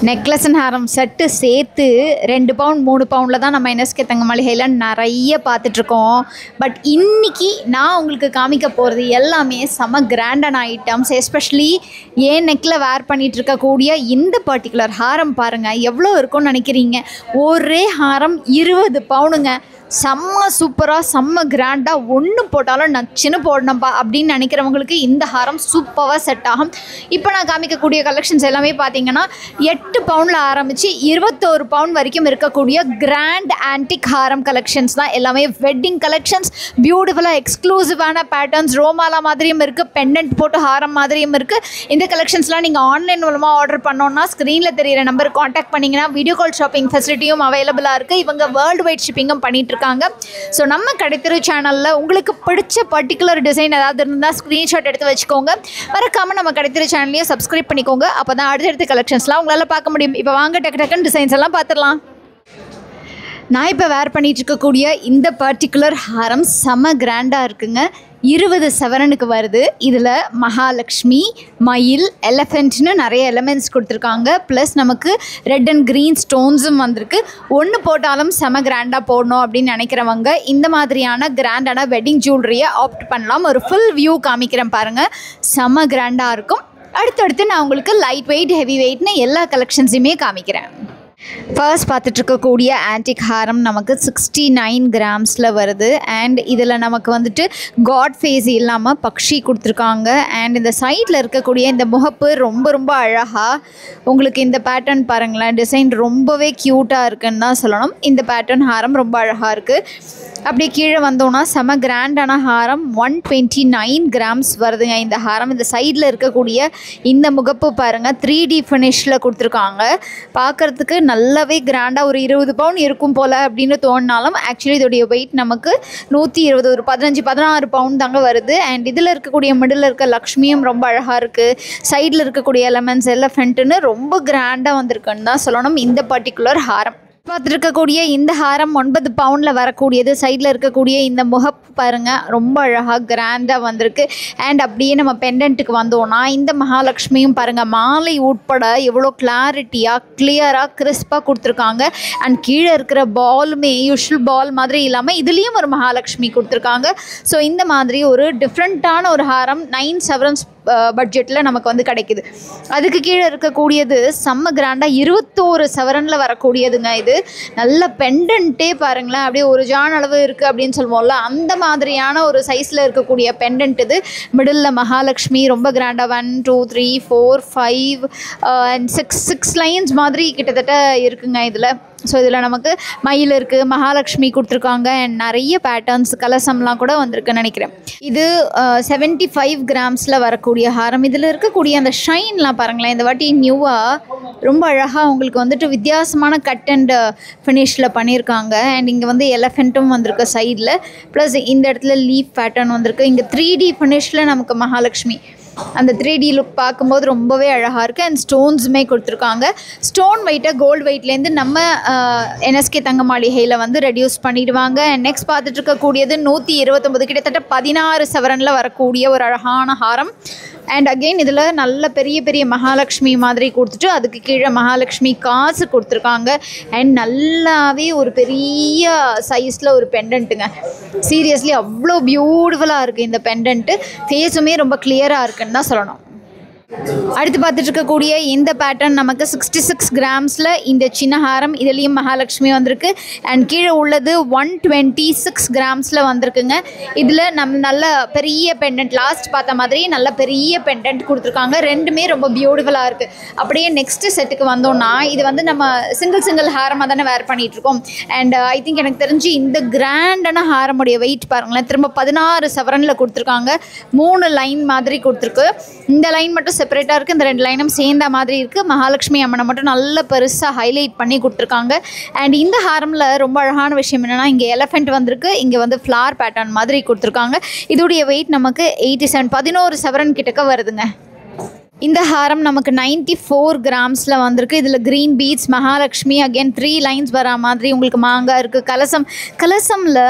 Necklace and Haram set சேர்த்து 2 பவுன் 3 பவுண்டில் தான் நம்ம என்எஸ்கே தங்க மாளிகையில் நிறைய பார்த்துட்ருக்கோம். பட் இன்றைக்கி நான் உங்களுக்கு காமிக்க போகிறது எல்லாமே செம கிராண்டான ஐட்டம்ஸ். எஸ்பெஷலி ஏன் நெக்கில் வேர் பண்ணிகிட்டு இருக்கக்கூடிய இந்த பர்டிகுலர் ஹாரம் பாருங்கள் எவ்வளோ இருக்கும்னு நினைக்கிறீங்க. ஒரே ஹாரம் 20 பவுனுங்க. செம்ம சூப்பராக செம்ம கிராண்டாக ஒன்று போட்டாலும் நச்சுன்னு போடணும்ப்பா அப்படின்னு நினைக்கிறவங்களுக்கு இந்த ஹாரம் சூப்பராக செட் ஆகும். இப்போ நான் காமிக்கக்கூடிய கலெக்ஷன்ஸ் எல்லாமே பார்த்தீங்கன்னா 8 பவுண்டில் ஆரம்பித்து 21 பவுண்ட் வரைக்கும் இருக்கக்கூடிய கிராண்ட் ஆன்டிக் ஹாரம் கலெக்ஷன்ஸ் தான். எல்லாமே வெட்டிங் கலெக்ஷன்ஸ், பியூட்டிஃபுல்லாக எக்ஸ்க்ளூசிவான பேட்டர்ன்ஸ், ரோமாலா மாதிரியும் இருக்குது, பெண்டன்ட் போட்டு ஹாரம் மாதிரியும் இருக்குது. இந்த கலெக்ஷன்ஸ்லாம் நீங்கள் ஆன்லைன் மூலமாக ஆர்டர் பண்ணோன்னா ஸ்க்ரீனில் தெரியிற நம்பர் காண்டாக்ட் பண்ணிங்கன்னா வீடியோ கால் ஷாப்பிங் ஃபெசிலிட்டியும் அவைலபிளாக இருக்குது. இவங்க வேர்ல்டு வைட் ஷிப்பிங்கும் பண்ணிட்டு இருக்காங்க. ஸோ நம்ம கடைத்தெரு சேனலில் உங்களுக்கு பிடிச்ச பர்டிகுலர் டிசைன் ஏதாவது இருந்தால் ஸ்க்ரீன்ஷாட் எடுத்து வச்சுக்கோங்க. மறக்காமல் நம்ம கடைத்தெரு சேனலையும் சப்ஸ்கிரைப் பண்ணிக்கோங்க. அப்போ தான் அடுத்தடுத்த கலெக்ஷன்ஸ்லாம் உங்களால் பார்க்க முடியும். இப்போ வாங்க டக்குன்னு டிசைன்ஸ் எல்லாம் பார்த்துடலாம். நான் இப்போ வேர் பண்ணிகிட்டு இருக்கக்கூடிய இந்த பர்டிகுலர் ஹாரம் செம கிராண்டாக இருக்குங்க. 20 சவரனுக்கு வருது. இதில் மகாலட்சுமி, மயில், எலஃபென்ட்னு நிறைய எலமெண்ட்ஸ் கொடுத்துருக்காங்க. ப்ளஸ் நமக்கு ரெட் அண்ட் க்ரீன் ஸ்டோன்ஸும் வந்திருக்கு. ஒன்று போட்டாலும் செம கிராண்டாக போடணும் அப்படின்னு நினைக்கிறவங்க இந்த மாதிரியான கிராண்டான வெட்டிங் ஜுவல்லரியை ஆப்ட் பண்ணலாம். ஒரு ஃபுல் வியூ காமிக்கிறேன் பாருங்கள், செம கிராண்டாக இருக்கும். அடுத்தடுத்து நான் உங்களுக்கு லைட் வெயிட், ஹெவி வெயிட்னு எல்லா கலெக்ஷன்ஸையுமே காமிக்கிறேன். ஃபர்ஸ்ட் பார்த்துட்ருக்கக்கூடிய ஆன்டிக் ஹாரம் நமக்கு 69 கிராம்ஸில் வருது. அண்ட் இதில் நமக்கு வந்துட்டு காட் ஃபேஸ் இல்லாமல் பக்ஷி கொடுத்துருக்காங்க. அண்ட் இந்த சைடில் இருக்கக்கூடிய இந்த முகப்பு ரொம்ப ரொம்ப அழகாக உங்களுக்கு இந்த பேட்டர்ன் பாருங்களேன், டிசைன் ரொம்பவே க்யூட்டாக இருக்குன்னு தான் சொல்லணும். இந்த பேட்டர்ன் ஹாரம் ரொம்ப அழகாக இருக்குது. அப்படியே கீழே வந்தோன்னா செம கிராண்டான ஹாரம் 129 கிராம்ஸ் வருதுங்க இந்த ஹாரம். இந்த சைடில் இருக்கக்கூடிய இந்த முகப்பு பாருங்கள் 3D ஃபினிஷில் கொடுத்துருக்காங்க. பார்க்குறதுக்கு நல்லாவே கிராண்டாக ஒரு 20 பவுன் இருக்கும் போல் அப்படின்னு தோணினாலும் ஆக்சுவலி இதோடைய வெயிட் நமக்கு 120, ஒரு 15-16 பவுன் தாங்க வருது. அண்ட் இதில் இருக்கக்கூடிய மிடில் இருக்க லக்ஷ்மியும் ரொம்ப அழகாக இருக்குது. சைடில் இருக்கக்கூடிய எலமெண்ட்ஸ் எலஃபென்ட்டுன்னு ரொம்ப கிராண்டாக வந்திருக்குன்னு தான் சொல்லணும் இந்த பர்டிகுலர் ஹாரம். பார்த்துருக்கக்கூடிய இந்த ஹாரம் 9 பவுண்டில் வரக்கூடியது. சைடில் இருக்கக்கூடிய இந்த முகப்பு பாருங்கள் ரொம்ப அழகாக கிராண்டாக வந்திருக்கு. அண்ட் அப்படியே நம்ம பெண்டன்ட்டுக்கு வந்தோன்னா இந்த மகாலட்சுமியும் பாருங்கள் மாலை உட்பட எவ்வளோ கிளாரிட்டியாக கிளியராக கிறிஸ்பாக கொடுத்துருக்காங்க. அண்ட் கீழே இருக்கிற பாலுமே யூஷுவல் பால் மாதிரி இல்லாமல் இதுலேயும் ஒரு மகாலட்சுமி கொடுத்துருக்காங்க. ஸோ இந்த மாதிரி ஒரு டிஃப்ரெண்ட்டான ஒரு ஹாரம் 9 சவரன்ஸ் பட்ஜெட்டில் நமக்கு வந்து கிடைக்குது. அதுக்கு கீழே இருக்கக்கூடியது செம்ம கிராண்டாக 21 சவரனில் வரக்கூடியதுங்க. இது நல்ல பெண்டன்ட்டே பாருங்களேன், அப்படியே ஒரு ஜான் அளவு இருக்குது அப்படின்னு சொல்லுவோம்ல, அந்த மாதிரியான ஒரு சைஸில் இருக்கக்கூடிய பெண்டன்ட் இது. மிடில் மகாலட்சுமி ரொம்ப கிராண்டாக 1 2 3 4 5 and 6 லைன்ஸ் மாதிரி கிட்டத்தட்ட இருக்குங்க இதில். ஸோ இதில் நமக்கு மயில் இருக்குது, மகாலட்சுமி கொடுத்துருக்காங்க. அண்ட் நிறைய பேட்டர்ன்ஸ் கலசம்லாம் கூட வந்திருக்குன்னு நினைக்கிறேன். இது 75 கிராம்ஸில் வரக்கூடிய ஹாரம். இதில் இருக்கக்கூடிய அந்த ஷைன்லாம் பாருங்களேன், இந்த வாட்டி நியூவாக ரொம்ப அழகாக உங்களுக்கு வந்துட்டு வித்தியாசமான கட் அண்ட் ஃபினிஷில் பண்ணியிருக்காங்க. அண்ட் இங்கே வந்து எலஃபென்ட்டும் வந்திருக்கு சைடில். ப்ளஸ் இந்த இடத்துல லீஃப் பேட்டர்ன் வந்திருக்கு. இங்கே 3D ஃபினிஷில் நமக்கு மகாலட்சுமி அந்த 3D லுக் பார்க்கும்போது ரொம்பவே அழகாக இருக்குது. அண்ட் ஸ்டோன்ஸுமே கொடுத்துருக்காங்க. ஸ்டோன் வெயிட்டை கோல்டு வெயிட்லேருந்து நம்ம என்எஸ்கே தங்க மாளிகையில் வந்து ரெடியூஸ் பண்ணிடுவாங்க. அண்ட் நெக்ஸ்ட் பார்த்துட்டு இருக்கக்கூடியது 129 கிட்டத்தட்ட 16 சவரனில் வரக்கூடிய ஒரு அழகான ஹாரம். அண்ட் அகெயின் இதில் நல்ல பெரிய பெரிய மகாலட்சுமி மாதிரி கொடுத்துட்டு அதுக்கு கீழே மகாலட்சுமி காசு கொடுத்துருக்காங்க. அண்ட் நல்லாவே ஒரு பெரிய சைஸில் ஒரு பெண்டன்ட்டுங்க. சீரியஸ்லி அவ்வளோ பியூட்டிஃபுல்லாக இருக்குது இந்த பெண்டன்ட்டு. ஃபேஸுமே ரொம்ப கிளியராக இருக்குன்னு தான் சொல்லணும். அடுத்து பார்த்துட்டு இருக்கக்கூடிய இந்த பேட்டர்ன் நமக்கு 66 கிராம்ஸில் இந்த சின்ன ஹாரம். இதுலேயும் மகாலட்சுமி வந்திருக்கு. அண்ட் கீழே உள்ளது 126 கிராம்ஸில் வந்திருக்குங்க. இதில் நம்ம நல்ல பெரிய பெண்டன்ட், லாஸ்ட் பார்த்த மாதிரி நல்ல பெரிய பெண்டன்ட் கொடுத்துருக்காங்க. ரெண்டுமே ரொம்ப பியூட்டிஃபுல்லாக இருக்குது. அப்படியே நெக்ஸ்ட்டு செட்டுக்கு வந்தோம்னா இது வந்து நம்ம சிங்கிள் ஹாரமாக தானே வேர் பண்ணிகிட்ருக்கோம். அண்ட் ஐ திங்க் எனக்கு தெரிஞ்சு இந்த கிராண்டான ஹாரமுடைய வெயிட் பாருங்களேன், திரும்ப 16 சவரனில் கொடுத்துருக்காங்க. 3 லைன் மாதிரி கொடுத்துருக்கு. இந்த லைன் மட்டும் செப்பரேட்டாக இருக்குது, இந்த 2 லைனும் சேர்ந்த மாதிரி இருக்குது. மகாலட்சுமி அம்மனை மட்டும் நல்ல பெருசாக ஹைலைட் பண்ணி கொடுத்துருக்காங்க. அண்ட் இந்த ஹாரமில் ரொம்ப அழகான விஷயம் என்னென்னா இங்கே எலஃபெண்ட் வந்திருக்கு, இங்கே வந்து ஃப்ளார் பேட்டர்ன் மாதிரி கொடுத்துருக்காங்க. இதோடைய வெயிட் நமக்கு 87 11 சவரன் கிட்டக்க வருதுங்க. இந்த ஹாரம் நமக்கு 94 கிராம்ஸில் வந்திருக்கு. இதில் green beads, Mahalakshmi, again 3 lines வர மாதிரி உங்களுக்கு மாங்காய் இருக்குது. கலசமில்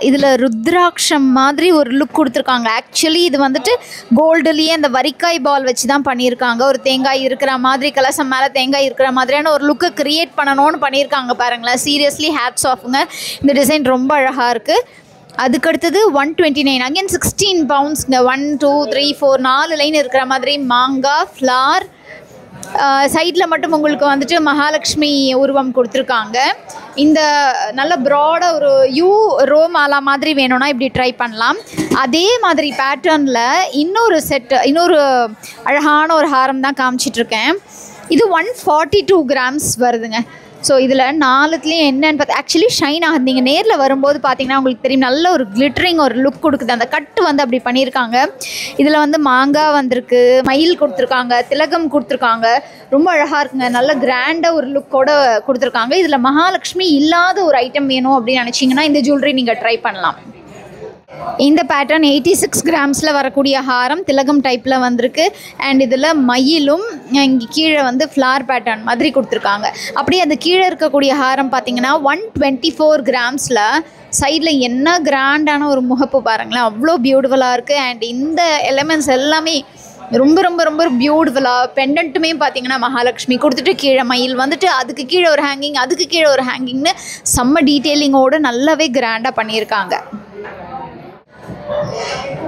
இதில் ருத்ராட்சம் மாதிரி ஒரு லுக் கொடுத்துருக்காங்க. ஆக்சுவலி இது வந்துட்டு கோல்டுலேயே அந்த வரிக்காய் பால் வச்சு தான் பண்ணியிருக்காங்க. ஒரு தேங்காய் இருக்கிற மாதிரி, கலசம் மேலே தேங்காய் இருக்கிற மாதிரியான ஒரு லுக்கை க்ரியேட் பண்ணணும்னு பண்ணியிருக்காங்க பாருங்களேன். சீரியஸ்லி ஹேட்ஸ் ஆஃப்ங்க. இந்த டிசைன் ரொம்ப அழகாக இருக்குது. அதுக்கடுத்தது 129, அகெயின் 16 பவுண்ட்ஸ்ங்க. 1 2 3 4 4 லைன் இருக்கிற மாதிரி மாங்காய், ஃப்ளார், சைடில் மட்டும் உங்களுக்கு வந்துட்டு மகாலட்சுமி உருவம் கொடுத்துருக்காங்க. இந்த நல்ல ப்ராடாக ஒரு ரோ மாலா மாதிரி வேணும்னா இப்படி ட்ரை பண்ணலாம். அதே மாதிரி பேட்டர்னில் இன்னொரு அழகான ஒரு ஹாரம் தான் காமிச்சிட்ருக்கேன். இது 142 கிராம்ஸ் வருதுங்க. ஸோ இதில் 4த்துலேயும் என்னென்னு பார்த்து ஆக்சுவலி ஷைன் ஆகுது. நீங்கள் நேரில் வரும்போது பார்த்தீங்கன்னா உங்களுக்கு தெரியும், நல்ல ஒரு கிளிட்டரிங் ஒரு லுக் கொடுக்குது. அந்த கட்டு வந்து அப்படி பண்ணியிருக்காங்க. இதில் வந்து மாங்காய் வந்திருக்கு, மயில் கொடுத்துருக்காங்க, திலகம் கொடுத்துருக்காங்க. ரொம்ப அழகாக இருக்குங்க. நல்ல கிராண்டாக ஒரு லுக்கோட கொடுத்துருக்காங்க. இதில் மகாலட்சுமி இல்லாத ஒரு ஐட்டம் வேணும் அப்படின்னு நினச்சிங்கன்னா இந்த ஜுவல்லரி நீங்கள் ட்ரை பண்ணலாம். இந்த பேட்டர்ன் 86 கிராம்ஸில் வரக்கூடிய ஹாரம் திலகம் டைப்பில் வந்திருக்கு. அண்ட் இதில் மயிலும் இங்கே கீழே வந்து ஃப்ளார் பேட்டர்ன் மாதிரி கொடுத்துருக்காங்க. அப்படியே அந்த கீழே இருக்கக்கூடிய ஹாரம் பார்த்திங்கன்னா 124 கிராம்ஸில் சைடில் என்ன கிராண்டான ஒரு முகப்பு பாருங்களேன், அவ்வளோ பியூட்டிஃபுல்லாக இருக்குது. அண்ட் இந்த எலிமெண்ட்ஸ் எல்லாமே ரொம்ப ரொம்ப ரொம்ப பியூட்டிஃபுல்லாக. பெண்டன்ட்டுமே பார்த்தீங்கன்னா மகாலட்சுமி கொடுத்துட்டு கீழே மயில் வந்துட்டு அதுக்கு கீழே ஒரு ஹேங்கிங், அதுக்கு கீழே ஒரு ஹேங்கிங்னு செம்ம டீட்டெயிலிங்கோடு நல்லாவே கிராண்டாக பண்ணியிருக்காங்க.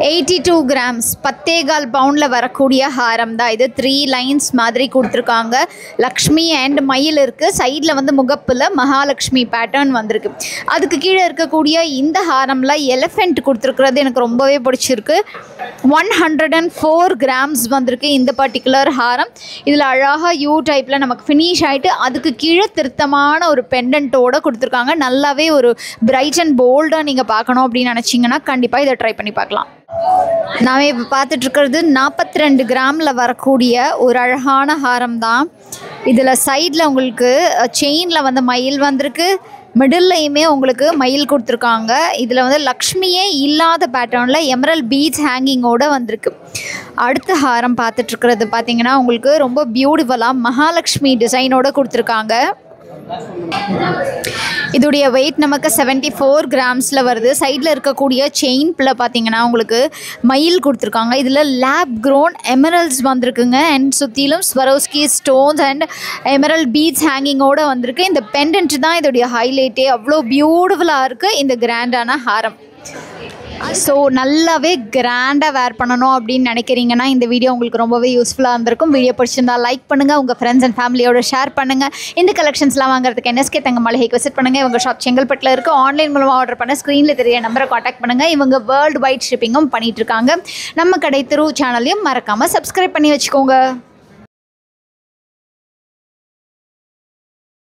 82 கிராம்ஸ் 10.25 பவுண்டில் வரக்கூடிய ஹாரம் தான் இது. 3 லைன்ஸ் மாதிரி கொடுத்துருக்காங்க. லக்ஷ்மி அண்ட் மயில் இருக்குது. சைடில் வந்து முகப்பில் மகாலட்சுமி பேட்டர்ன் வந்திருக்கு. அதுக்கு கீழே இருக்கக்கூடிய இந்த ஹாரமில் எலிஃபெண்ட் கொடுத்துருக்குறது எனக்கு ரொம்பவே பிடிச்சிருக்கு. 104 கிராம்ஸ் வந்திருக்கு இந்த பர்டிகுலர் ஹாரம். இதில் அழகாக யூ டைப்பில் நமக்கு ஃபினிஷ் ஆகிட்டு அதுக்கு கீழே திருத்தமான ஒரு பெண்டன்ட்டோடு கொடுத்துருக்காங்க. நல்லாவே ஒரு பிரைட் அண்ட் போல்டாக நீங்கள் பார்க்கணும் அப்படின்னு நினச்சிங்கன்னா கண்டிப்பாக இதை ட்ரை பண்ணி பார்க்கலாம். நான் இப்போ பார்த்துட்ருக்கிறது 42 கிராமில் வரக்கூடிய ஒரு அழகான ஹாரம் தான். இதில் சைடில் உங்களுக்கு செயினில் வந்து மயில் வந்திருக்கு, மிடில்லையுமே உங்களுக்கு மயில் கொடுத்துருக்காங்க. இதில் வந்து லக்ஷ்மியே இல்லாத பேட்டர்னில் எமரல் பீட்ஸ் ஹேங்கிங்கோடு வந்திருக்கு. அடுத்த ஹாரம் பார்த்துட்ருக்கிறது பார்த்திங்கன்னா உங்களுக்கு ரொம்ப பியூட்டிஃபுல்லாக மகாலட்சுமி டிசைனோடு கொடுத்துருக்காங்க. இதோடைய வெயிட் நமக்கு 74 கிராம்ஸில் வருது. சைடில் இருக்கக்கூடிய செயின்ல பார்த்தீங்கன்னா உங்களுக்கு மயில் கொடுத்துருக்காங்க. இதில் லேப் க்ரோன் எமரல்ஸ் வந்திருக்குங்க. அண்ட் சுற்றிலும் Swarovski stones and emerald beads ஹேங்கிங்கோடு வந்திருக்கு. இந்த பெண்டன்ட் தான் இதோடைய ஹைலைட்டே. அவ்வளோ பியூட்டிஃபுல்லாக இருக்குது இந்த கிராண்டான ஹாரம். ஸோ நல்லாவே கிராண்டாக வேர் பண்ணணும் அப்படின்னு நினைக்கிறீங்கன்னா இந்த வீடியோ உங்களுக்கு ரொம்பவே யூஸ்ஃபுல்லாக இருந்திருக்கும். வீடியோ பிடிச்சிருந்தா லைக் பண்ணுங்கள், உங்கள் ஃப்ரெண்ட்ஸ் அண்ட் ஃபேமிலியோட ஷேர் பண்ணுங்கள். இந்த கலெக்ஷன்ஸ்லாம் வாங்குறதுக்கு NSK தங்க மளிகைக்கு விசிட் பண்ணுங்கள். இவங்க ஷாப் செங்கல்பட்டில் இருக்குது. ஆன்லைன் மூலமாக ஆர்டர் பண்ண ஸ்க்ரீனில் தெரிய நம்பரை காண்டாக்ட் பண்ணுங்கள். இவங்க வேர்ல்டு வைட் ஷிப்பிங்கும் பண்ணிகிட்ருக்காங்க. நம்ம கடை திரு சேனலையும் மறக்காமல் சப்ஸ்கிரைப் பண்ணி வச்சுக்கோங்க.